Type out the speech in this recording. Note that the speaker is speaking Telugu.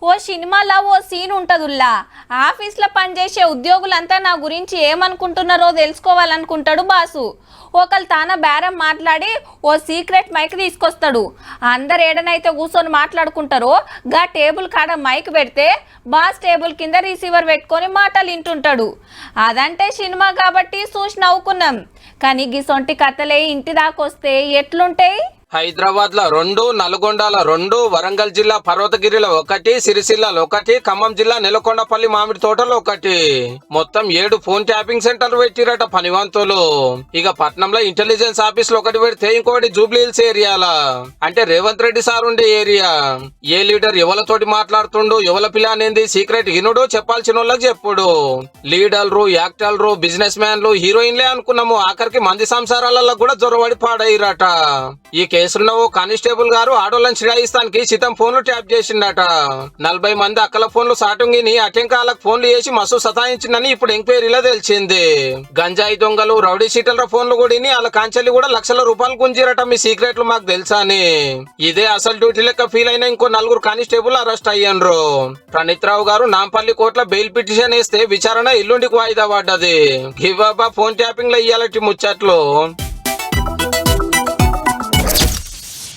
ఓ సినిమాలో ఓ సీన్ ఉంటదుల్లా, ఆఫీస్లో పనిచేసే ఉద్యోగులంతా నా గురించి ఏమనుకుంటున్నారో తెలుసుకోవాలనుకుంటాడు బాసు. ఒకళ్ళు తాన బేరం మాట్లాడి ఓ సీక్రెట్ మైక్ తీసుకొస్తాడు. అందరు ఏడనైతే కూర్చొని మాట్లాడుకుంటారో గా టేబుల్ కాడ మైక్ పెడితే బాస్ టేబుల్ కింద రిసీవర్ పెట్టుకొని మాటలు వింటుంటాడు. అదంటే సినిమా కాబట్టి చూసి నవ్వుకున్నాం. కానీ గిసొంటి కథలే ఇంటి దాకొస్తే ఎట్లుంటాయి? హైదరాబాద్ లో 2, నల్గొండల 2, వరంగల్ జిల్లా పర్వతగిరిలో 1, సిరిసిల్లలో 1, ఖమ్మం జిల్లా నెలకొండపల్లి మామిడి తోటలో 1, మొత్తం 7 ఫోన్ ట్యాపింగ్ సెంటర్లు పెట్టిరట పనివంతులు. ఇక పట్నంలో ఇంటెలిజెన్స్ ఆఫీస్ లో 1 పెడితే ఇంకోటి జూబ్లీ హిల్స్ ఏరియాలా, అంటే రేవంత్ రెడ్డి సార్ ఉండే ఏరియా. ఏ లీడర్ ఎవలతోటి మాట్లాడుతుండు, ఎవల పిల్లానేంది సీక్రెట్ ఇనుడు, చెప్పాల్సిన వాళ్ళకి చెప్పుడు. లీడర్లు, యాక్టర్లు, బిజినెస్ మ్యాన్లు, హీరోయిన్లే అనుకున్నాము, ఆఖరికి మంది సంసారాలలో కూడా జొరబడి పాడైరట. ఈ కేసులో ఓ కానిస్టేబుల్ గారు ఆడోళ్ళని చిడాయిస్తానికి సితం ఫోన్లు ట్యాప్ చేసిండట. 40 మంది అక్కల ఫోన్లు సాటుంగిని అటెంకాలకు ఫోన్లు చేసి మస్తు సతాయించిందని ఇప్పుడు ఎంక్వైరీలో తెలిసింది. గంజాయి దొంగలు, రౌడీ షీటర్ల ఫోన్లు కూడా వాళ్ళ కాంచెల్లి కూడా లక్షల రూపాయలు గుంజిరట మీ సీక్రెట్లు మాకు తెలుసా అని. ఇదే అసలు డ్యూటీ లెక్క ఫీల్ అయిన ఇంకో 4 కానిస్టేబుల్ అరెస్ట్ అయ్యారు. ప్రణీత్ రావు గారు నాంపల్లి కోర్టులో బెయిల్ పిటిషన్ వేస్తే విచారణ ఎల్లుండికి వాయిదా పడ్డది. గివ్వబ్బా ఫోన్ ట్యాపింగ్ లో ఇయ్యాలటి ముచ్చట్లు.